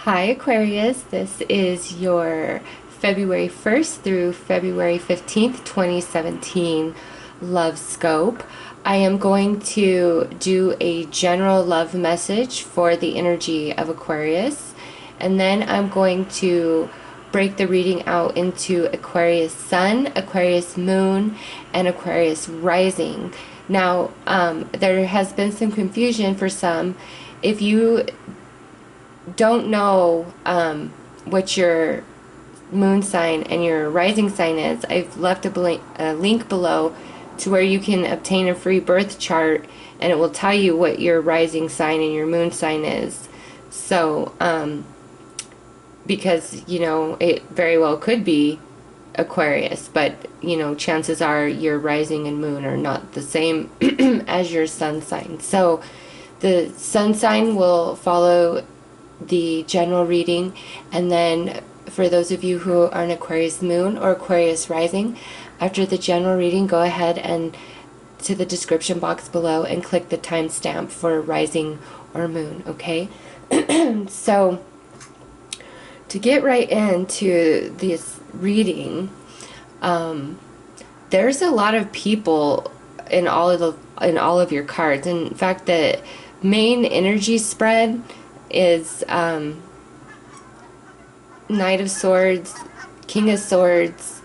Hi Aquarius, this is your February 1st through February 15th, 2017 Lovescope. I am going to do a general love message for the energy of Aquarius, and then I'm going to break the reading out into Aquarius Sun, Aquarius Moon, and Aquarius Rising. Now, there has been some confusion for some. If you don't know what your moon sign and your rising sign is, I've left a link below to where you can obtain a free birth chart, and it will tell you what your rising sign and your moon sign is. So, because, it very well could be Aquarius, but, chances are your rising and moon are not the same as your sun sign. So, the sun sign will follow the general reading, and then for those of you who are an Aquarius moon or Aquarius rising, after the general reading, go ahead and to the description box below and click the timestamp for rising or moon, okay? So to get right into this reading, there's a lot of people in all of your cards. In fact, the main energy spread is Knight of Swords, King of Swords,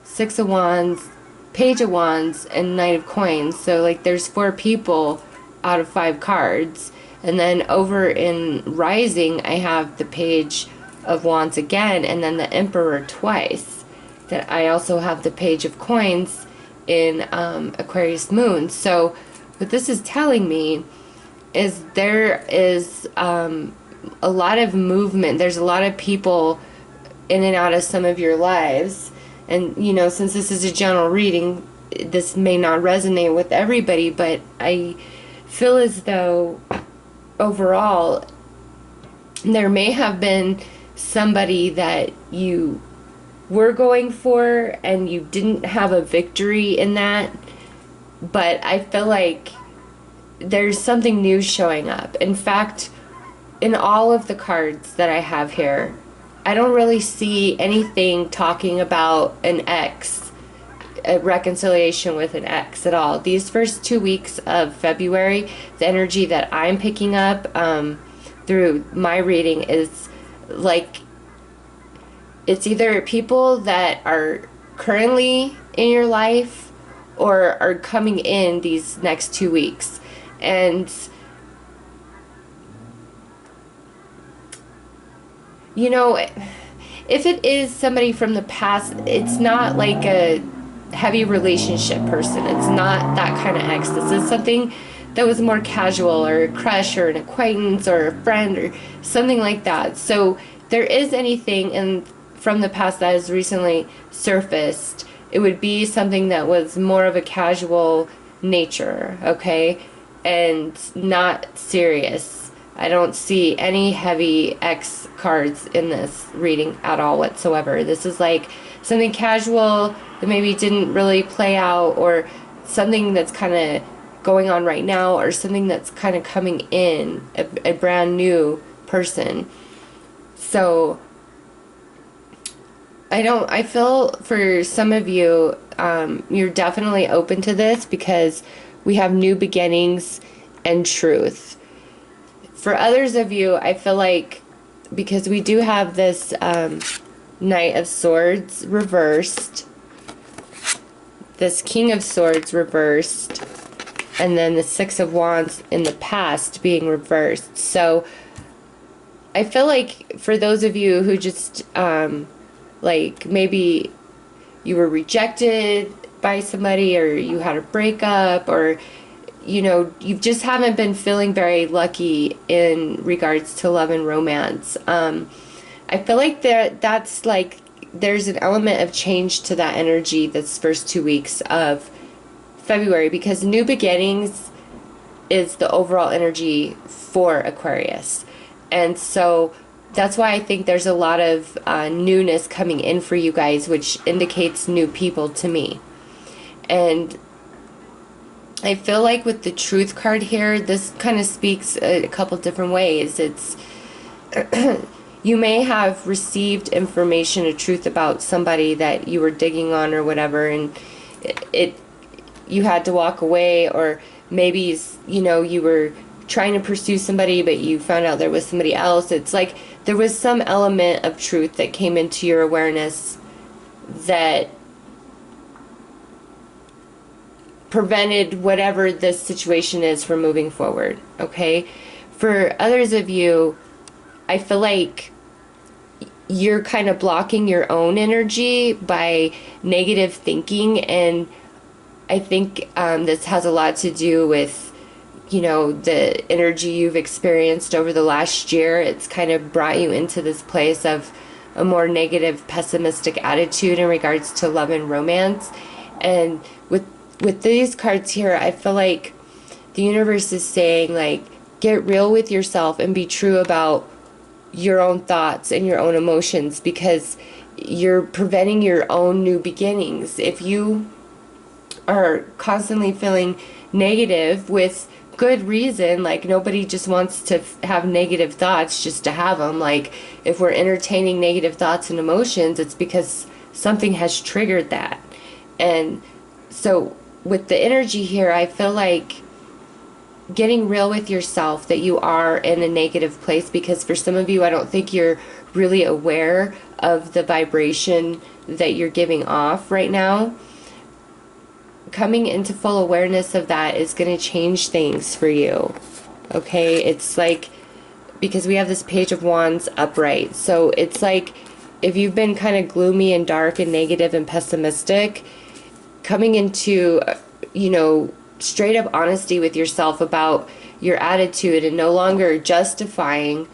Six of Wands, Page of Wands, and Knight of Coins. So like there's 4 people out of 5 cards. And then over in Rising, I have the Page of Wands again, and then the Emperor twice. That I also have the Page of Coins in Aquarius Moon. So what this is telling me is there is a lot of movement. There's a lot of people in and out of some of your lives. And, since this is a general reading, this may not resonate with everybody, but I feel as though overall there may have been somebody that you were going for and you didn't have a victory in that. But I feel like there's something new showing up. In fact, in all of the cards that I have here, I don't really see anything talking about an ex, a reconciliation with an ex at all. These first 2 weeks of February, the energy that I'm picking up through my reading is like, it's either people that are currently in your life or are coming in these next 2 weeks. And if it is somebody from the past, it's not like a heavy relationship person. It's not that kind of ex. This is something that was more casual, or a crush, or an acquaintance, or a friend, or something like that. So there is anything from the past that has recently surfaced, it would be something that was more of a casual nature, okay? And not serious. I don't see any heavy X cards in this reading at all whatsoever. This is like something casual that maybe didn't really play out, or something that's kind of going on right now, or something that's kind of coming in, a brand new person. So I feel for some of you, you're definitely open to this because we have new beginnings and truth. For others of you, I feel like because we do have this Knight of Swords reversed, this King of Swords reversed, and then the Six of Wands in the past being reversed. So I feel like for those of you who just like maybe you were rejected by somebody, or you had a breakup, or you just haven't been feeling very lucky in regards to love and romance. I feel like that's like there's an element of change to that energy this first 2 weeks of February, because new beginnings is the overall energy for Aquarius. And so that's why I think there's a lot of newness coming in for you guys, which indicates new people to me. And I feel like with the Truth card here, this kind of speaks a couple different ways. It's you may have received information or truth about somebody that you were digging on or whatever, and you had to walk away, or maybe, you know, you were trying to pursue somebody but you found out there was somebody else. It's like there was some element of truth that came into your awareness that prevented whatever this situation is from moving forward, okay? For others of you, I feel like you're kind of blocking your own energy by negative thinking, and I think this has a lot to do with, you know, the energy you've experienced over the last year. It's kind of brought you into this place of a more negative, pessimistic attitude in regards to love and romance. And with these cards here, I feel like the universe is saying, like, get real with yourself and be true about your own thoughts and your own emotions, because you're preventing your own new beginnings. If you are constantly feeling negative with good reason, like nobody just wants to have negative thoughts just to have them. Like if we're entertaining negative thoughts and emotions, it's because something has triggered that. And so with the energy here, I feel like getting real with yourself that you are in a negative place, because for some of you, I don't think you're really aware of the vibration that you're giving off right now. Coming into full awareness of that is going to change things for you, okay? It's like, because we have this Page of Wands upright, so it's like if you've been kind of gloomy and dark and negative and pessimistic, coming into, you know, straight up honesty with yourself about your attitude and no longer justifying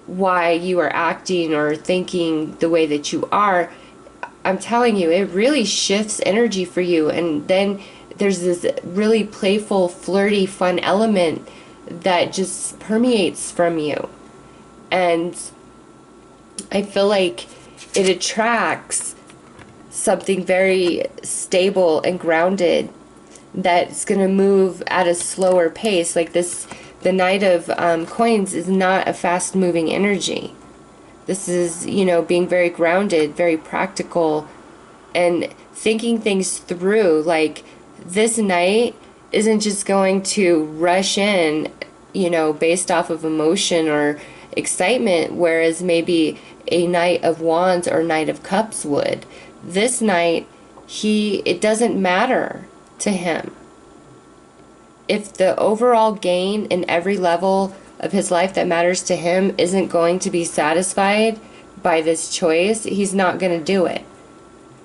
why you are acting or thinking the way that you are, I'm telling you, it really shifts energy for you. And then there's this really playful, flirty, fun element that just permeates from you. And I feel like it attracts something very stable and grounded that's going to move at a slower pace. Like this, the Knight of Coins is not a fast moving energy. This is, you know, being very grounded, very practical, and thinking things through. Like this Knight isn't just going to rush in, you know, based off of emotion or excitement, whereas maybe a Knight of Wands or Knight of Cups would. This Knight, it doesn't matter to him. If the overall gain in every level of his life that matters to him isn't going to be satisfied by this choice, he's not going to do it.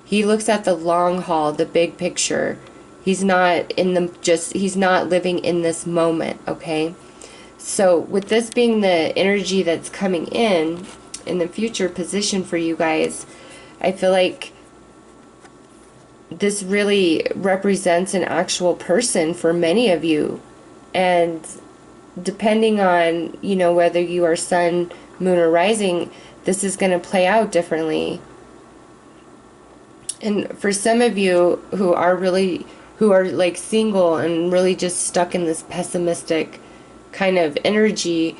He looks at the long haul, the big picture. He's not he's not living in this moment, okay? So with this being the energy that's coming in the future position for you guys, I feel like this really represents an actual person for many of you. And depending on, you know, whether you are sun, moon, or rising, this is going to play out differently. And for some of you who are like single and really just stuck in this pessimistic kind of energy,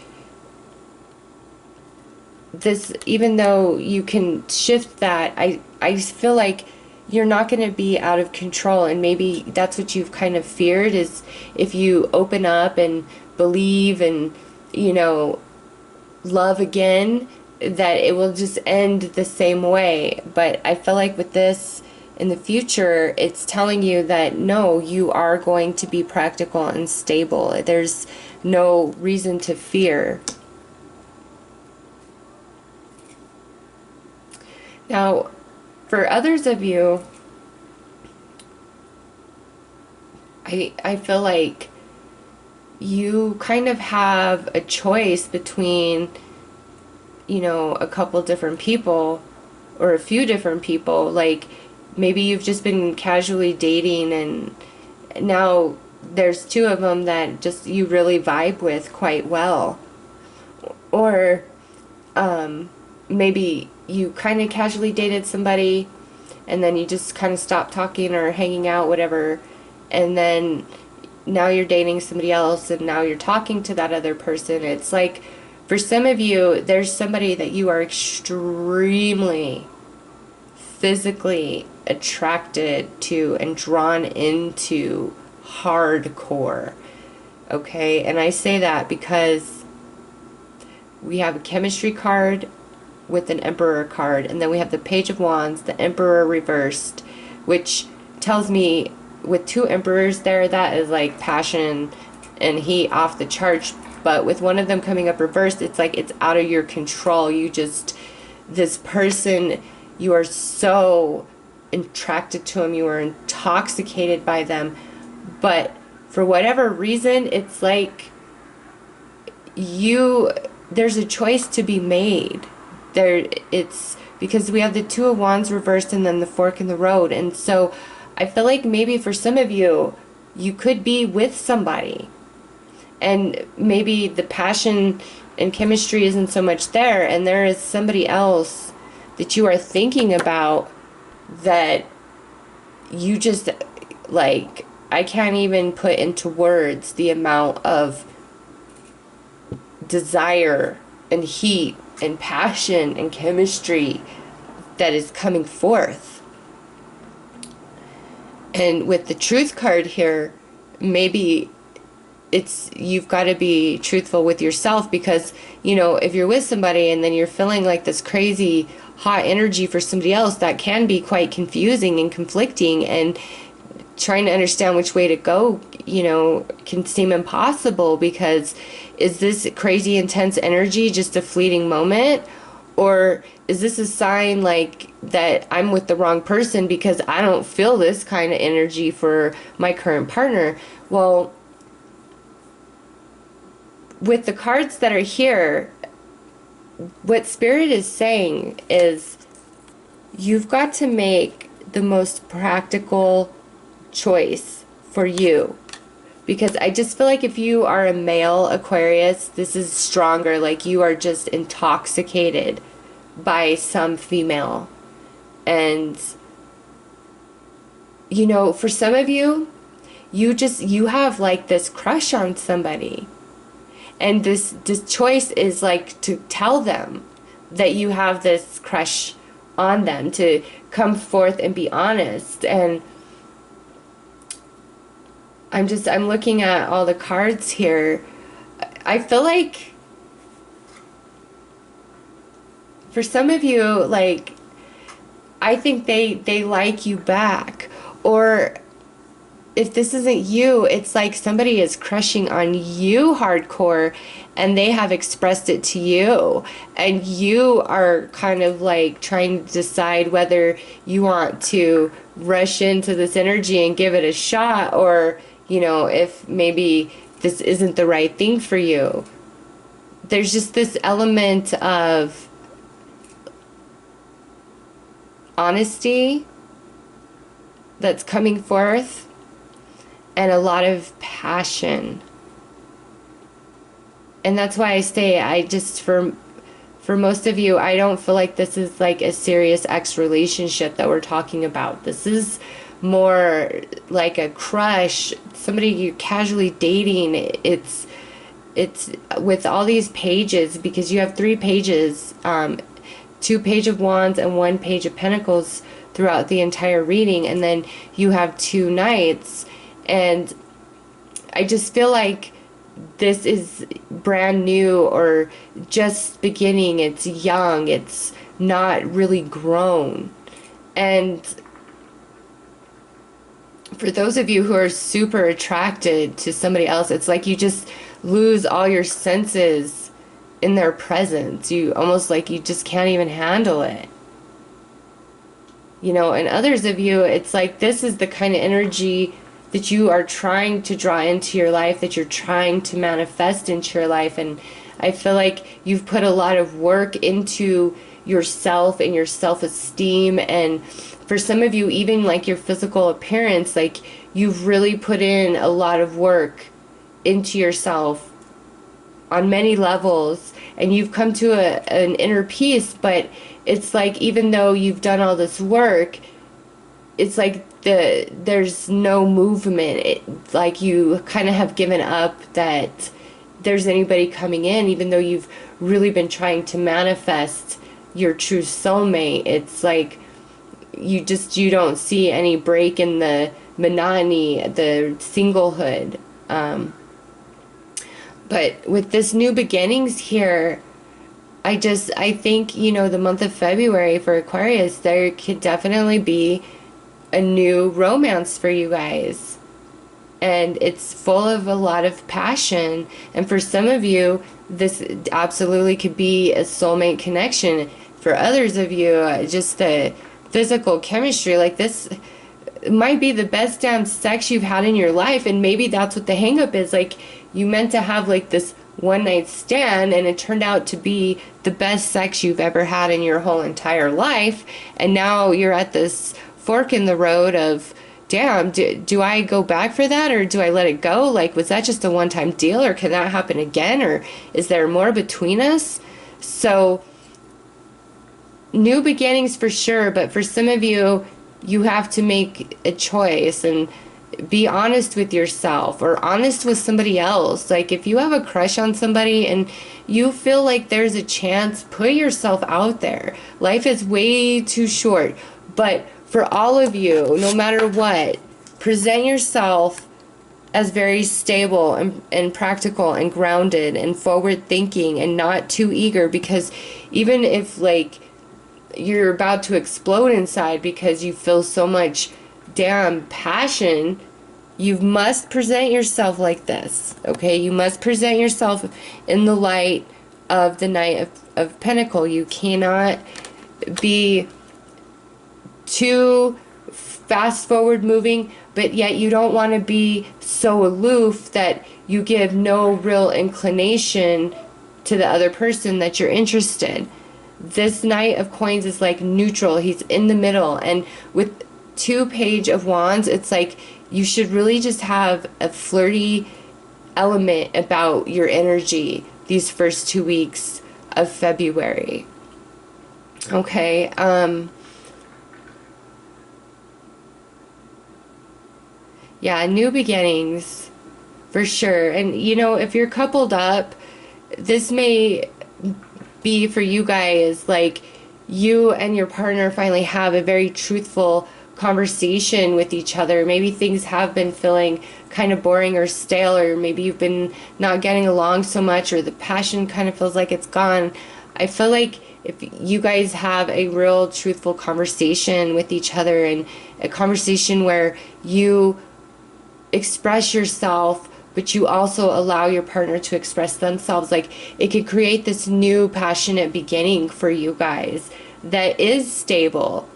this, even though you can shift that, I feel like you're not going to be out of control. And maybe that's what you've kind of feared, is if you open up and believe and, you know, love again, that it will just end the same way. But I feel like with this in the future, it's telling you that no, you are going to be practical and stable. There's no reason to fear. Now, for others of you, I feel like you kind of have a choice between, you know, a couple different people or a few different people. Like maybe you've just been casually dating and now there's two of them that just you really vibe with quite well. Or maybe you kind of casually dated somebody and then you just kind of stopped talking or hanging out, whatever, and then now you're dating somebody else and now you're talking to that other person. It's like For some of you, there's somebody that you are extremely physically attracted to and drawn into hardcore. Okay, and I say that because we have a chemistry card with an Emperor card, and then we have the Page of Wands, the Emperor reversed, which tells me with two Emperors there, that is like passion and heat off the charts. But with one of them coming up reversed, it's like it's out of your control. You just, this person, you are so attracted to them, you are intoxicated by them, but for whatever reason, it's like there's a choice to be made. It's because we have the Two of Wands reversed and then the fork in the road. And so I feel like maybe for some of you, you could be with somebody and maybe the passion and chemistry isn't so much there, and there is somebody else that you are thinking about that you just, like, I can't even put into words the amount of desire and heat and passion and chemistry that is coming forth. And with the Truth card here, maybe you've got to be truthful with yourself, because, you know, if you're with somebody and then you're feeling like this crazy hot energy for somebody else, that can be quite confusing and conflicting, and trying to understand which way to go, you know, can seem impossible, because is this crazy intense energy just a fleeting moment, or is this a sign like that I'm with the wrong person because I don't feel this kind of energy for my current partner? Well, with the cards that are here, what Spirit is saying is you've got to make the most practical choice for you. Because I just feel like if you are a male Aquarius, this is stronger. Like you are just intoxicated by some female. And, you know, for some of you, you have like this crush on somebody. And this choice is like to tell them that you have this crush on them, to come forth and be honest. And I'm looking at all the cards here. I feel like for some of you, like, I think they like you back. Or if this isn't you, it's like somebody is crushing on you hardcore and they have expressed it to you, and you are kind of like trying to decide whether you want to rush into this energy and give it a shot, or, you know, if maybe this isn't the right thing for you. There's just this element of honesty that's coming forth, and a lot of passion. And that's why I say, I just, for most of you, I don't feel like this is like a serious ex relationship that we're talking about. This is more like a crush, somebody you're casually dating. It's with all these pages, because you have 3 pages, 2 Page of Wands and 1 Page of Pentacles throughout the entire reading, and then you have 2 Knights. And I just feel like this is brand new or just beginning. It's young. It's not really grown. And for those of you who are super attracted to somebody else, it's like you just lose all your senses in their presence. You almost like you just can't even handle it. You know, and others of you, it's like this is the kind of energy that you are trying to draw into your life, that you're trying to manifest into your life. And I feel like you've put a lot of work into yourself and your self-esteem. And for some of you, even like your physical appearance, like you've really put in a lot of work into yourself on many levels, and you've come to an inner peace. But it's like, even though you've done all this work, it's like there's no movement. Like you kind of have given up that there's anybody coming in, even though you've really been trying to manifest your true soulmate. It's like you don't see any break in the monotony, the singlehood. But with this new beginnings here, I think, the month of February for Aquarius, there could definitely be a new romance for you guys. And it's full of a lot of passion. And for some of you, this absolutely could be a soulmate connection. For others of you, just the physical chemistry, like this might be the best damn sex you've had in your life. And maybe that's what the hang up is. Like, you meant to have like this one night stand, and it turned out to be the best sex you've ever had in your whole entire life. And now you're at this fork in the road of, damn, do I go back for that, or do I let it go? Like, was that just a one-time deal, or can that happen again, or is there more between us? So new beginnings for sure, but for some of you, you have to make a choice and be honest with yourself or honest with somebody else. Like, if you have a crush on somebody and you feel like there's a chance, put yourself out there. Life is way too short. But for all of you, no matter what, present yourself as very stable and practical and grounded and forward thinking and not too eager, because even if like you're about to explode inside because you feel so much damn passion, you must present yourself like this, okay? You must present yourself in the light of the Knight of Pentacles. You cannot be too fast forward moving, but yet you don't want to be so aloof that you give no real inclination to the other person that you're interested. This Knight of Coins is like neutral. He's in the middle. And with 2 Page of Wands, it's like you should really just have a flirty element about your energy these first 2 weeks of February. Okay. Yeah, new beginnings for sure. And if you're coupled up, this may be for you guys like you and your partner finally have a very truthful conversation with each other. Maybe things have been feeling kind of boring or stale, or maybe you've been not getting along so much, or the passion kind of feels like it's gone. I feel like if you guys have a real truthful conversation with each other, and a conversation where you express yourself but you also allow your partner to express themselves, like, it could create this new passionate beginning for you guys that is stable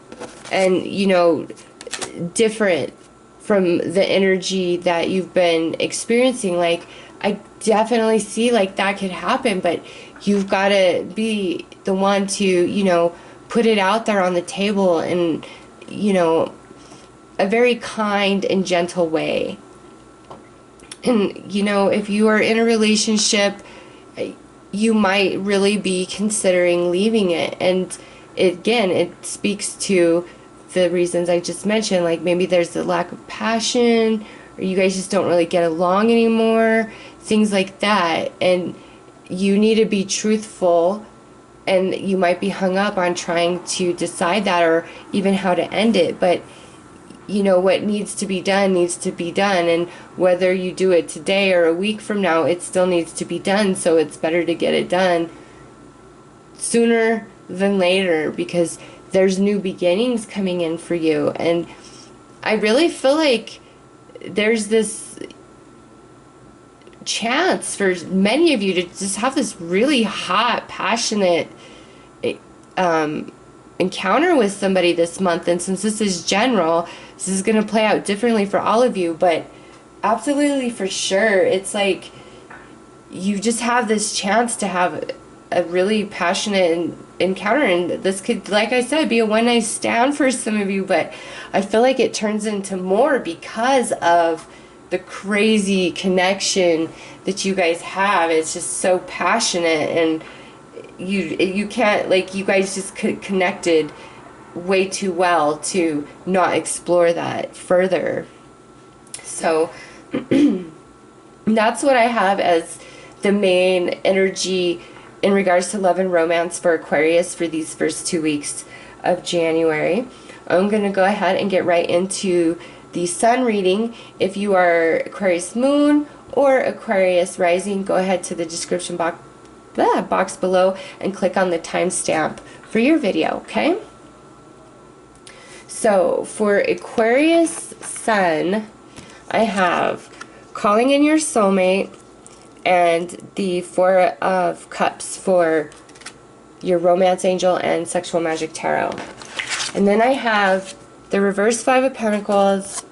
and different from the energy that you've been experiencing. Like, I definitely see like that could happen, but you've got to be the one to put it out there on the table in a very kind and gentle way. And if you are in a relationship, you might really be considering leaving it. And it speaks to the reasons I just mentioned. Like, maybe there's a lack of passion, or you guys just don't really get along anymore, things like that. And you need to be truthful, and you might be hung up on trying to decide that, or even how to end it. But what needs to be done, and whether you do it today or a week from now, it still needs to be done. So it's better to get it done sooner than later, because there's new beginnings coming in for you. And I really feel like there's this chance for many of you to just have this really hot, passionate encounter with somebody this month. And since this is general, this is going to play out differently for all of you, but absolutely for sure, it's like you just have this chance to have a really passionate encounter. And this could, like I said, be a one night stand for some of you, but I feel like it turns into more because of the crazy connection that you guys have. It's just so passionate, and you can't, like, you guys just connected way too well to not explore that further. So that's what I have as the main energy in regards to love and romance for Aquarius for these first 2 weeks of January. I'm going to go ahead and get right into the sun reading. If you are Aquarius moon or Aquarius rising, go ahead to the description box below and click on the timestamp for your video, okay? So for Aquarius sun, I have calling in your soulmate and the Four of Cups for your romance angel and sexual magic tarot. And then I have the reverse Five of Pentacles,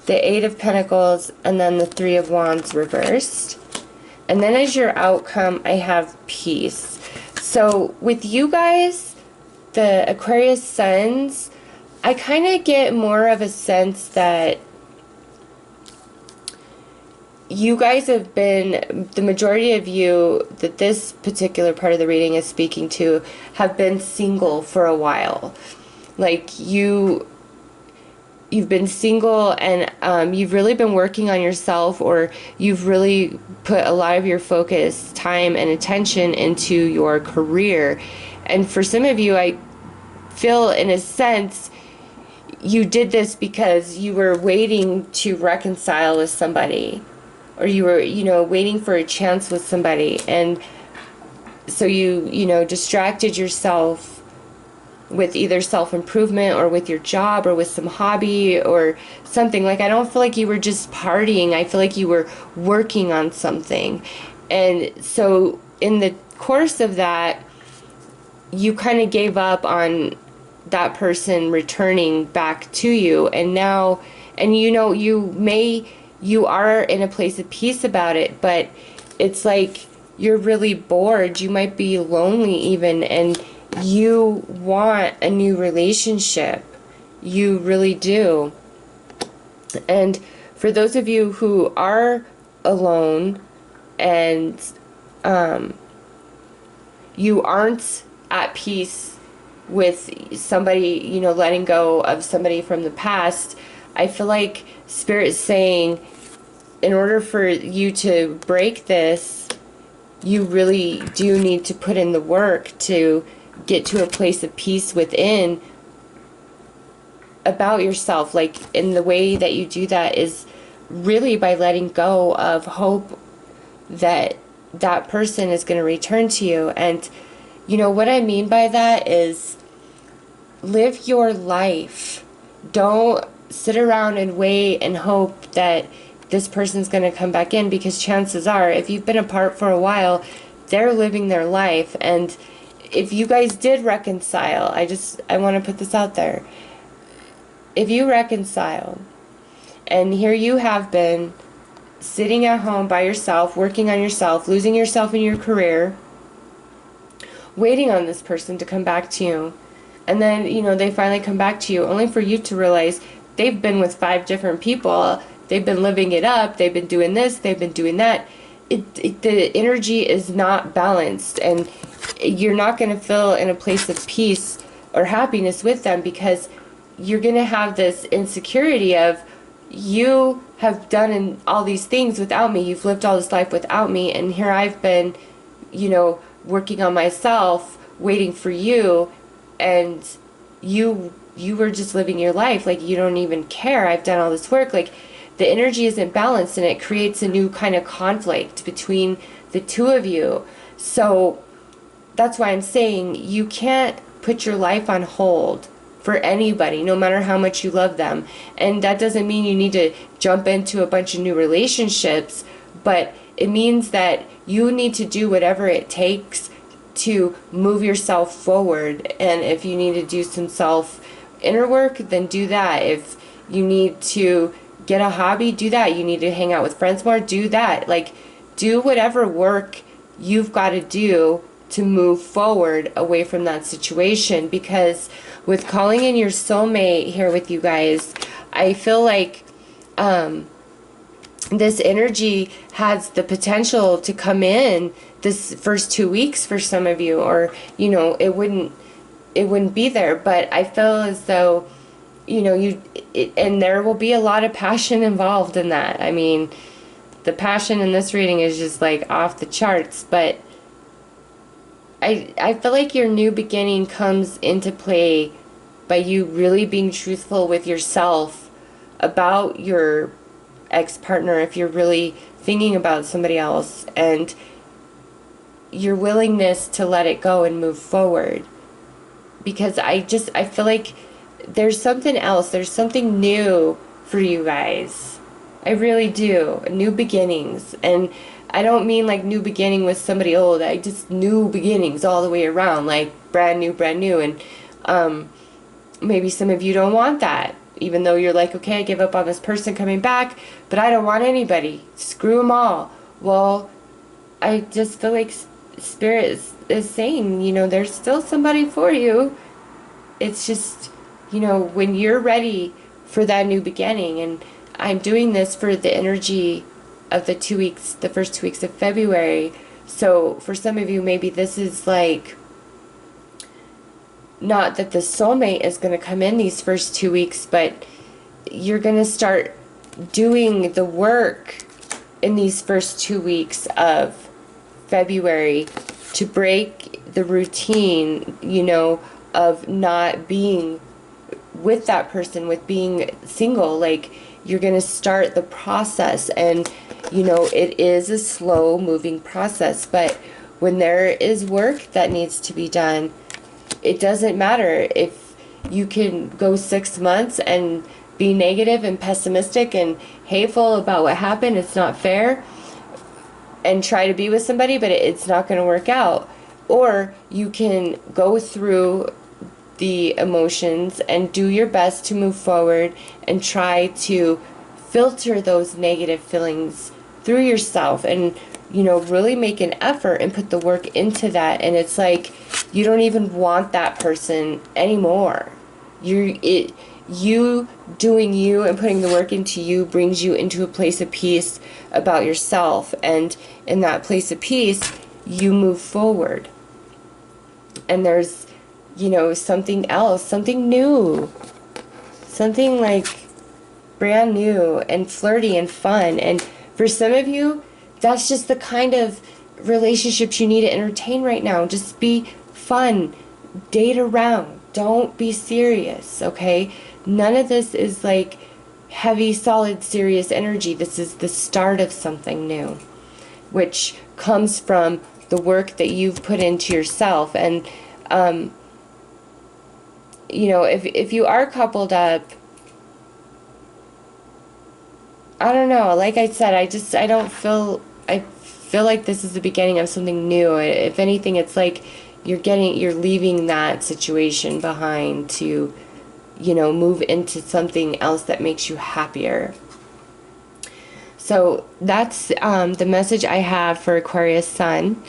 the Eight of Pentacles, and then the Three of Wands reversed. And then as your outcome, I have peace. So with you guys, the Aquarius suns, I kind of get more of a sense that you guys have been, the majority of you that this particular part of the reading is speaking to, have been single for a while. Like you've been single and you've really been working on yourself, or you've really put a lot of your focus, time, and attention into your career. And for some of you, I feel in a sense you did this because you were waiting to reconcile with somebody, or you were, you know, waiting for a chance with somebody, and so you know, distracted yourself with either self-improvement or with your job or with some hobby or something. Like, I don't feel like you were just partying. I feel like you were working on something. And so in the course of that, you kind of gave up on that person returning back to you. And now, and you know, you are in a place of peace about it, but it's like you're really bored. You might be lonely even, and you want a new relationship. You really do. And for those of you who are alone and you aren't at peace with somebody, you know, letting go of somebody from the past, I feel like Spirit's saying, in order for you to break this, you really do need to put in the work to get to a place of peace within about yourself. Like, in the way that you do that is really by letting go of hope that that person is going to return to you. And you know what I mean by that is, live your life. Don't sit around and wait and hope that this person's going to come back in, because chances are, if you've been apart for a while, they're living their life. And if you guys did reconcile, I want to put this out there. If you reconcile, and here you have been sitting at home by yourself, working on yourself, losing yourself in your career, waiting on this person to come back to you, and then, you know, they finally come back to you, only for you to realize they've been with 5 different people, they've been living it up, they've been doing this, they've been doing that. The energy is not balanced, and you're not going to feel in a place of peace or happiness with them, because you're going to have this insecurity of, you have done all these things without me, you've lived all this life without me, and here I've been, you know, working on myself, waiting for you, and you were just living your life like you don't even care. I've done all this work. Like, the energy isn't balanced, and it creates a new kind of conflict between the two of you. So that's why I'm saying you can't put your life on hold for anybody, no matter how much you love them. And that doesn't mean you need to jump into a bunch of new relationships, but it means that you need to do whatever it takes to move yourself forward. And if you need to do some inner work, then do that. If you need to get a hobby, do that. You need to hang out with friends more, do that. Like, do whatever work you've got to do to move forward away from that situation. Because with calling in your soulmate here with you guys, I feel like this energy has the potential to come in this first 2 weeks for some of you, or, you know, it wouldn't be there. But I feel as though, you know, and there will be a lot of passion involved in that. I mean, the passion in this reading is just like off the charts, but I feel like your new beginning comes into play by you really being truthful with yourself about your ex-partner if you're really thinking about somebody else, and your willingness to let it go and move forward. Because I feel like there's something else, there's something new for you guys. I really do. New beginnings. And I don't mean like new beginning with somebody old. I just new beginnings all the way around, like brand new, brand new. And maybe some of you don't want that, even though you're like, okay, I give up on this person coming back, but I don't want anybody. Screw them all. Well, I just feel like Spirit is saying, you know, there's still somebody for you. It's just, you know, when you're ready for that new beginning. And I'm doing this for the energy of the 2 weeks, the first 2 weeks of February. So for some of you, maybe this is like, not that the soulmate is going to come in these first 2 weeks, but you're going to start doing the work in these first 2 weeks of February to break the routine, you know, of not being with that person, with being single. Like, you're going to start the process, and you know, it is a slow moving process, but when there is work that needs to be done, it doesn't matter if you can go 6 months and be negative and pessimistic and hateful about what happened, it's not fair, and try to be with somebody, but it's not going to work out. Or you can go through the emotions and do your best to move forward and try to filter those negative feelings through yourself, and you know, really make an effort and put the work into that. And it's like you don't even want that person anymore. You doing you and putting the work into you brings you into a place of peace about yourself, and in that place of peace you move forward, and there's, you know, something else, something new, something like brand new and flirty and fun. And for some of you, that's just the kind of relationships you need to entertain right now. Just be fun, date around, don't be serious, okay? None of this is like heavy, solid, serious energy. This is the start of something new, which comes from the work that you've put into yourself. And you know, if you are coupled up, I don't know, like I said, I feel like this is the beginning of something new. If anything, it's like you're leaving that situation behind to, you know, move into something else that makes you happier. So that's the message I have for Aquarius Sun.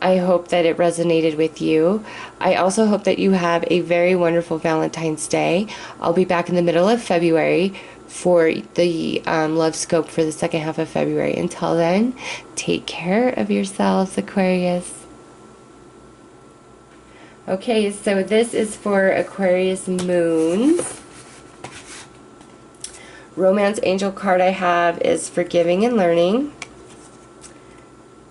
I hope that it resonated with you. I also hope that you have a very wonderful Valentine's Day. I'll be back in the middle of February for the Lovescope for the second half of February. Until then, take care of yourselves, Aquarius. Okay, so this is for Aquarius moons. Romance angel card I have is Forgiving and Learning.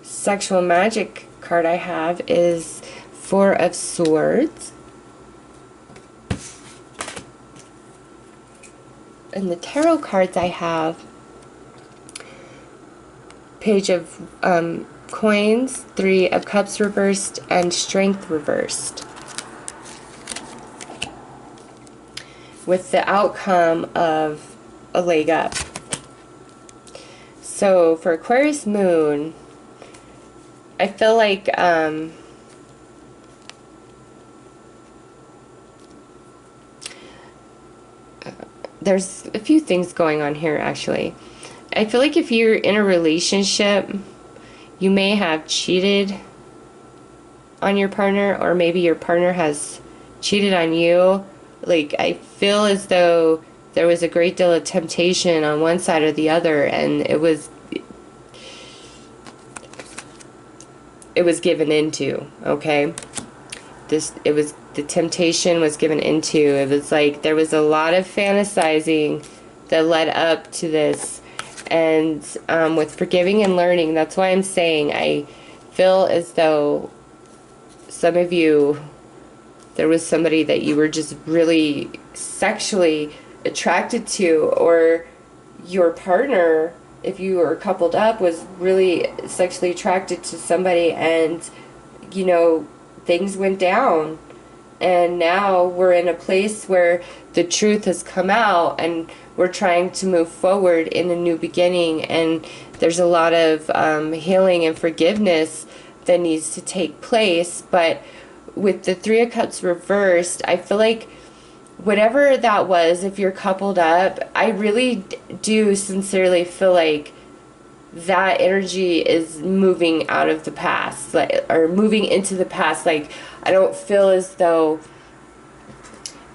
Sexual magic card I have is Four of Swords. And the tarot cards I have, Page of Coins, Three of Cups reversed, and Strength reversed, with the outcome of a leg up. So for Aquarius moon, I feel like there's a few things going on here, actually. I feel like if you're in a relationship, you may have cheated on your partner, or maybe your partner has cheated on you. Like, I feel as though there was a great deal of temptation on one side or the other, and it was given into, okay? The temptation was given into. It was like there was a lot of fantasizing that led up to this, And with forgiving and learning, that's why I'm saying I feel as though some of you, there was somebody that you were just really sexually attracted to, or your partner, if you were coupled up, was really sexually attracted to somebody, and you know, things went down, and now we're in a place where the truth has come out, and we're trying to move forward in a new beginning, and there's a lot of healing and forgiveness that needs to take place. But with the Three of Cups reversed, I feel like whatever that was, if you're coupled up, I really do sincerely feel like that energy is moving out of the past, like, or moving into the past. Like, I don't feel as though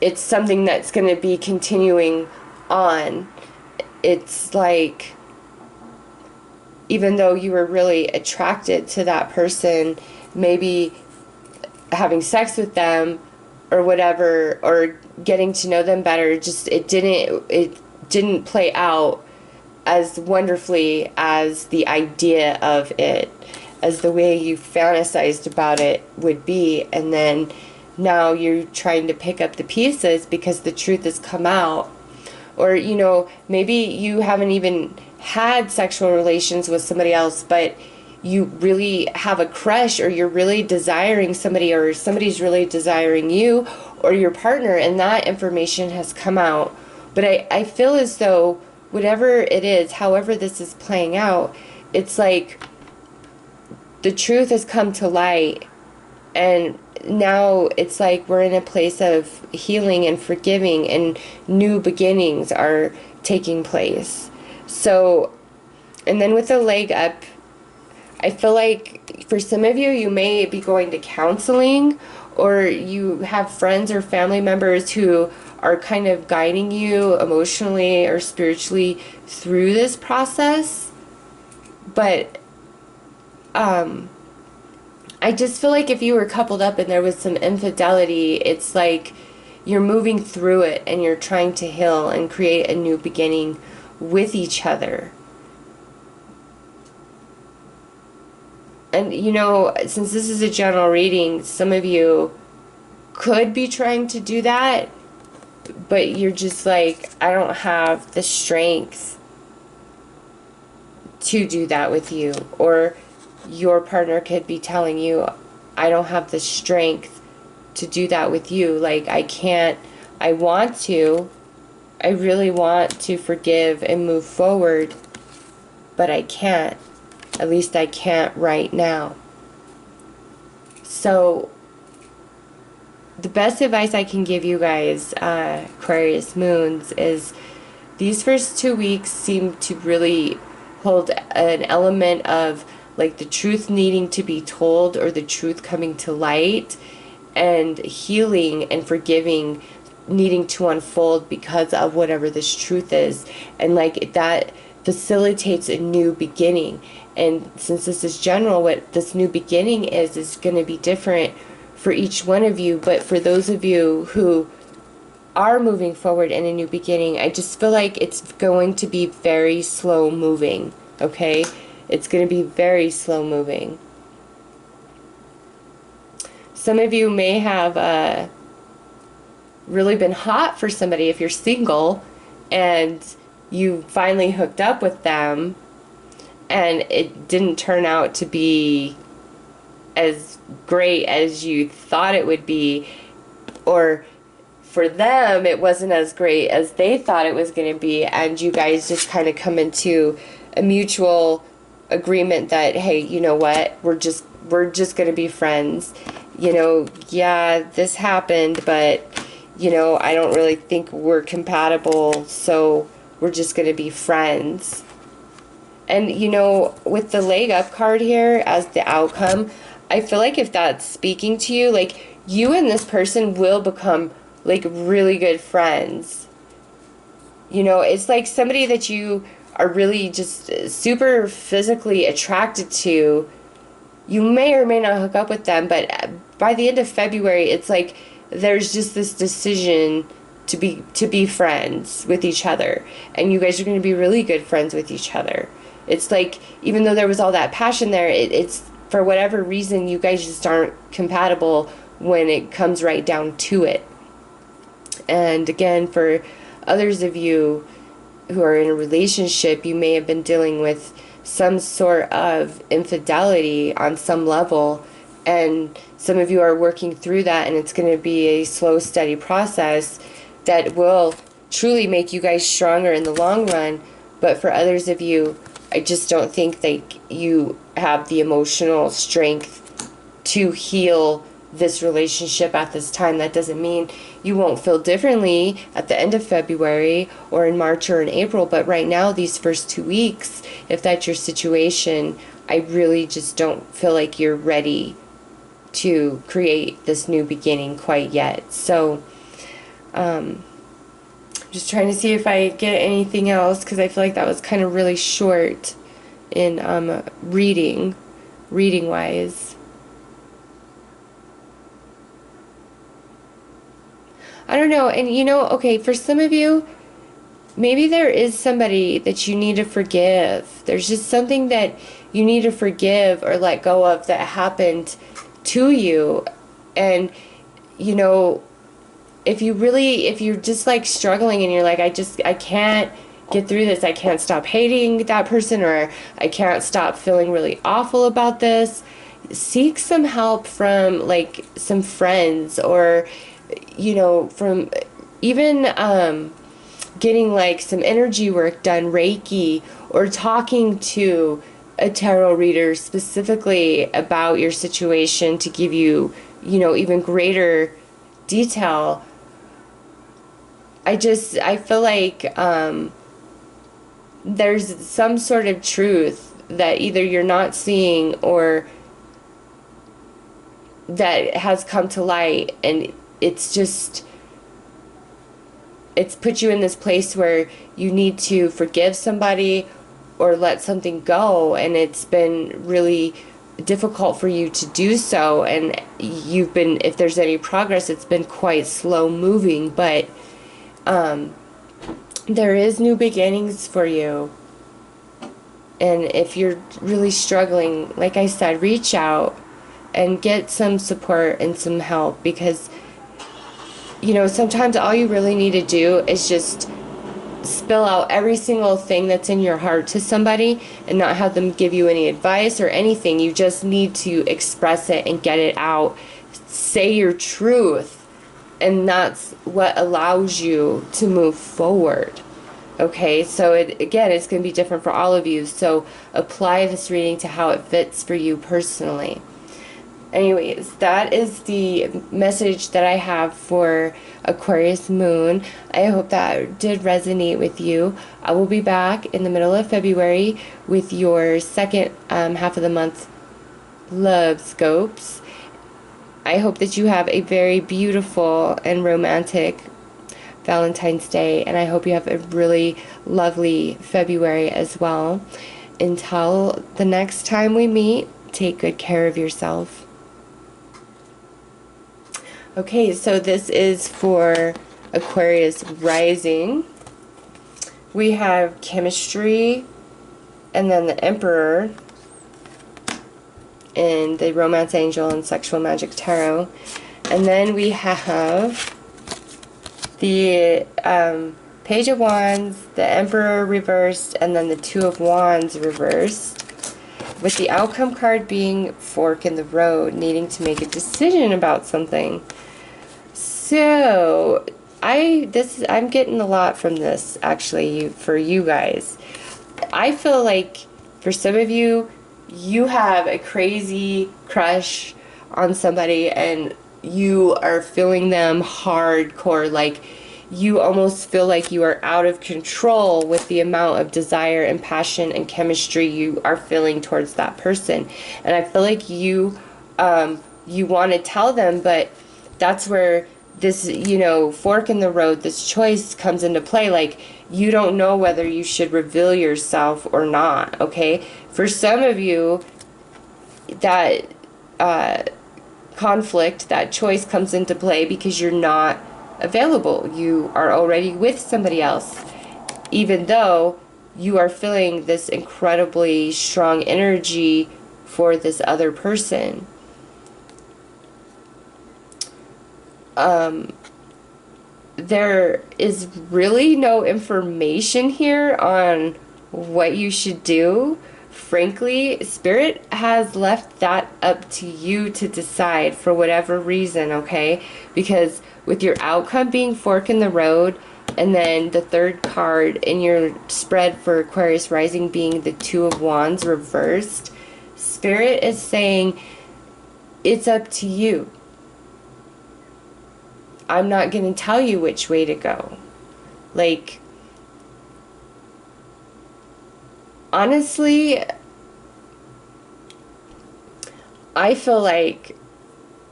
it's something that's going to be continuing on. It's like, even though you were really attracted to that person, maybe having sex with them or whatever, or getting to know them better, just it didn't play out as wonderfully as the idea of it, as the way you fantasized about it would be. And then now you're trying to pick up the pieces because the truth has come out. Or, you know, maybe you haven't even had sexual relations with somebody else, but you really have a crush, or you're really desiring somebody, or somebody's really desiring you, or your partner, and that information has come out. But I feel as though whatever it is, however this is playing out, it's like the truth has come to light, and now it's like we're in a place of healing and forgiving, and new beginnings are taking place. So, and then with the leg up, I feel like for some of you, you may be going to counseling, or you have friends or family members who are kind of guiding you emotionally or spiritually through this process. But I just feel like if you were coupled up and there was some infidelity, it's like you're moving through it and you're trying to heal and create a new beginning with each other. And, you know, since this is a general reading, some of you could be trying to do that, but you're just like, I don't have the strength to do that with you. Or your partner could be telling you, I don't have the strength to do that with you. Like, I can't, I really want to forgive and move forward, but I can't. At least I can't right now. So the best advice I can give you guys, Aquarius moons, is these first 2 weeks seem to really hold an element of like the truth needing to be told, or the truth coming to light, and healing and forgiving needing to unfold because of whatever this truth is. And like that facilitates a new beginning. And since this is general, what this new beginning is going to be different for each one of you. But for those of you who are moving forward in a new beginning, I just feel like it's going to be very slow moving, okay? It's going to be very slow moving. Some of you may have really been hot for somebody if you're single, and you finally hooked up with them, and it didn't turn out to be as great as you thought it would be, or for them it wasn't as great as they thought it was going to be, and you guys just kind of come into a mutual agreement that, hey, you know what, we're just going to be friends. You know, yeah, this happened, but you know, I don't really think we're compatible, so we're just going to be friends. And, you know, with the leg up card here as the outcome, I feel like if that's speaking to you, like, you and this person will become, like, really good friends. You know, it's like somebody that you are really just super physically attracted to. You may or may not hook up with them, but by the end of February, it's like there's just this decision to be friends with each other, and you guys are going to be really good friends with each other. It's like, even though there was all that passion there, it's for whatever reason you guys just aren't compatible when it comes right down to it. And again, for others of you who are in a relationship, you may have been dealing with some sort of infidelity on some level, and some of you are working through that, and it's going to be a slow, steady process that will truly make you guys stronger in the long run. But for others of you, I just don't think that you have the emotional strength to heal this relationship at this time. That doesn't mean you won't feel differently at the end of February or in March or in April, but right now, these first 2 weeks, if that's your situation, I really just don't feel like you're ready to create this new beginning quite yet. So just trying to see if I get anything else, because I feel like that was kind of really short in reading wise. I don't know. And okay, for some of you, maybe there is somebody that you need to forgive. There's just something that you need to forgive or let go of that happened to you. And if you're just like struggling and you're like, I can't get through this, I can't stop hating that person, or I can't stop feeling really awful about this, seek some help from like some friends, or from even getting like some energy work done, Reiki, or talking to a tarot reader specifically about your situation to give you, even greater detail. I feel like there's some sort of truth that either you're not seeing or that has come to light, and it's put you in this place where you need to forgive somebody or let something go, and it's been really difficult for you to do so, and if there's any progress, it's been quite slow moving, but there is new beginnings for you. And if you're really struggling, like I said, reach out and get some support and some help, because sometimes all you really need to do is just spill out every single thing that's in your heart to somebody and not have them give you any advice or anything. You just need to express it and get it out. Say your truth, and that's what allows you to move forward. Okay, so it's going to be different for all of you. So apply this reading to how it fits for you personally. Anyways, that is the message that I have for Aquarius Moon. I hope that did resonate with you. I will be back in the middle of February with your second half of the month Lovescopes. I hope that you have a very beautiful and romantic Valentine's Day, and I hope you have a really lovely February as well. Until the next time we meet, take good care of yourself. Okay, so this is for Aquarius rising. We have chemistry, and then the Emperor, and the Romance Angel and Sexual Magic Tarot. And then we have the Page of Wands, the Emperor reversed, and then the Two of Wands reversed, with the outcome card being fork in the road, needing to make a decision about something. So I'm getting a lot from this, actually, for you guys. I feel like for some of you, you have a crazy crush on somebody and you are feeling them hardcore, like you almost feel like you are out of control with the amount of desire and passion and chemistry you are feeling towards that person. And I feel like you want to tell them, but that's where this, fork in the road, this choice comes into play. Like, you don't know whether you should reveal yourself or not, okay? For some of you, that conflict, that choice comes into play because you're not available. You are already with somebody else, even though you are feeling this incredibly strong energy for this other person. There is really no information here on what you should do. Frankly, Spirit has left that up to you to decide for whatever reason, okay? Because with your outcome being fork in the road, and then the third card in your spread for Aquarius rising being the Two of Wands reversed, Spirit is saying it's up to you. I'm not going to tell you which way to go. Like, honestly, I feel like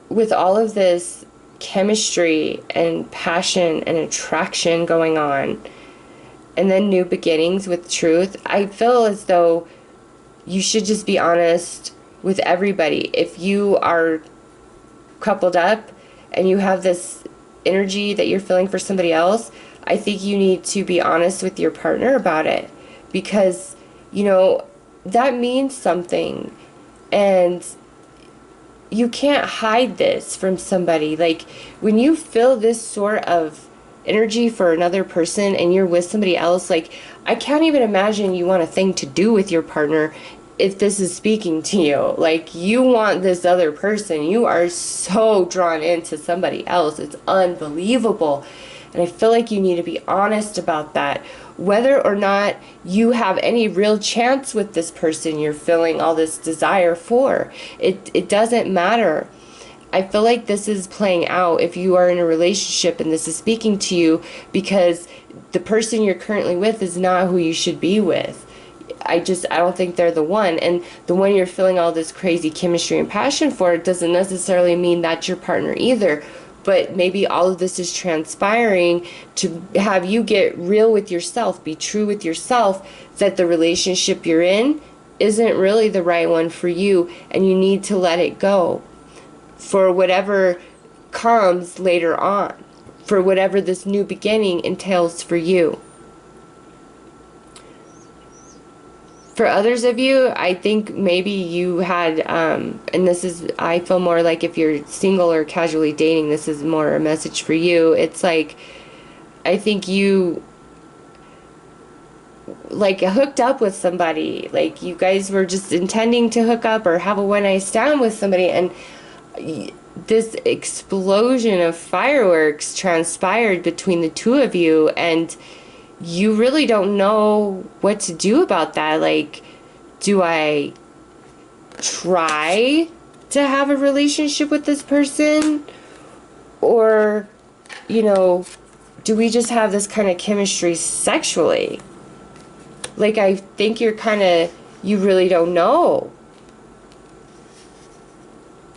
with all of this chemistry and passion and attraction going on, and then new beginnings with truth, I feel as though you should just be honest with everybody. If you are coupled up and you have this energy that you're feeling for somebody else, I think you need to be honest with your partner about it, because, you know, that means something, and you can't hide this from somebody. Like, when you feel this sort of energy for another person and you're with somebody else, like, I can't even imagine you want a thing to do with your partner if this is speaking to you. Like, you want this other person. You are so drawn into somebody else. It's unbelievable. And I feel like you need to be honest about that. Whether or not you have any real chance with this person you're feeling all this desire for, it doesn't matter. I feel like this is playing out if you are in a relationship and this is speaking to you, because the person you're currently with is not who you should be with. I don't think they're the one. And the one you're feeling all this crazy chemistry and passion for, it doesn't necessarily mean that's your partner either. But maybe all of this is transpiring to have you get real with yourself, be true with yourself, that the relationship you're in isn't really the right one for you, and you need to let it go for whatever comes later on, for whatever this new beginning entails for you. For others of you, I think maybe you had, and this is, I feel more like if you're single or casually dating, this is more a message for you. It's like, I think you, like, hooked up with somebody. Like, you guys were just intending to hook up or have a one-night stand with somebody, and this explosion of fireworks transpired between the two of you, and you really don't know what to do about that. Like, do I try to have a relationship with this person? Or, you know, do we just have this kind of chemistry sexually? Like, I think you really don't know.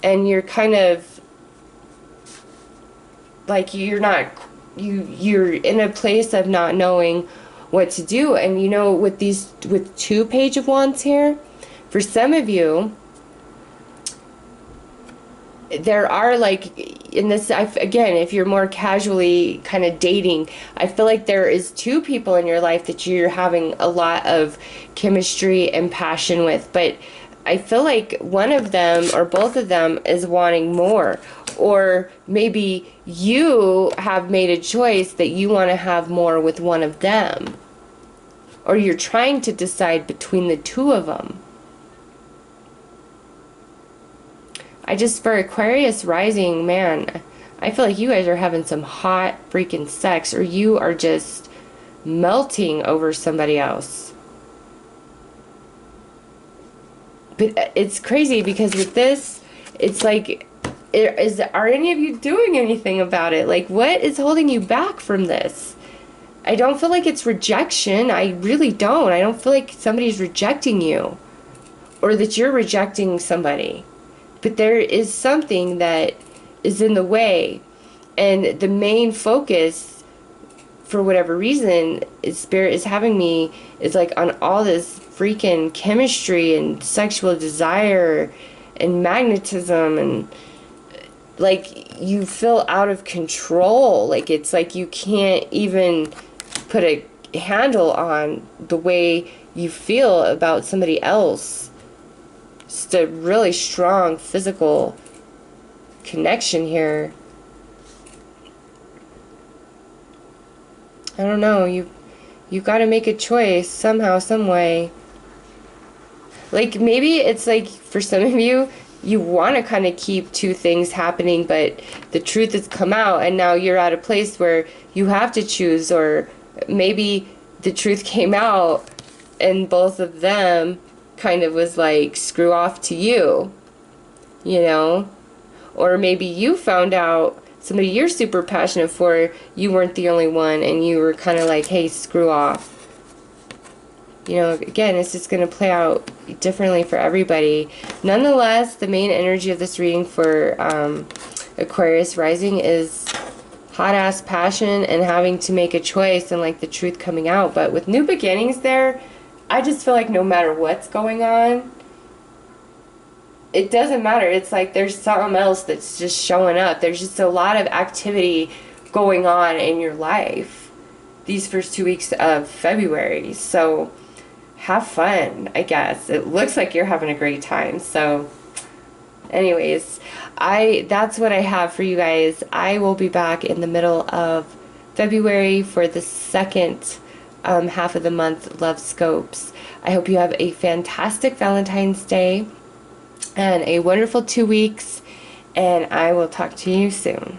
And you're kind of, like, you're in a place of not knowing what to do. And, you know, with two Page of Wands here, for some of you, there are, like, in this, again, if you're more casually kind of dating, I feel like there is two people in your life that you're having a lot of chemistry and passion with, but I feel like one of them or both of them is wanting more. Or maybe you have made a choice that you want to have more with one of them. Or you're trying to decide between the two of them. For Aquarius rising, man, I feel like you guys are having some hot freaking sex, or you are just melting over somebody else. But it's crazy because with this, it's like, are any of you doing anything about it? Like, what is holding you back from this? I don't feel like it's rejection. I really don't. I don't feel like somebody's rejecting you, or that you're rejecting somebody. But there is something that is in the way, and the main focus, for whatever reason, Spirit is having me, is like on all this freaking chemistry and sexual desire and magnetism, and like you feel out of control. Like it's like you can't even put a handle on the way you feel about somebody else. Just a really strong physical connection here. I don't know, you got to make a choice somehow, some way. Like maybe it's like for some of you, you want to kind of keep two things happening, but the truth has come out and now you're at a place where you have to choose. Or maybe the truth came out and both of them kind of was like, screw off to you, you know? Or maybe you found out somebody you're super passionate for, you weren't the only one, and you were kind of like, hey, screw off. You know, again, it's just going to play out differently for everybody. Nonetheless, the main energy of this reading for Aquarius rising is hot-ass passion and having to make a choice and like the truth coming out. But with new beginnings there, I just feel like no matter what's going on, it doesn't matter. It's like there's something else that's just showing up. There's just a lot of activity going on in your life these first 2 weeks of February. So have fun, I guess. It looks like you're having a great time. So anyways, that's what I have for you guys. I will be back in the middle of February for the second half of the month, Lovescopes. I hope you have a fantastic Valentine's Day and a wonderful 2 weeks, and I will talk to you soon.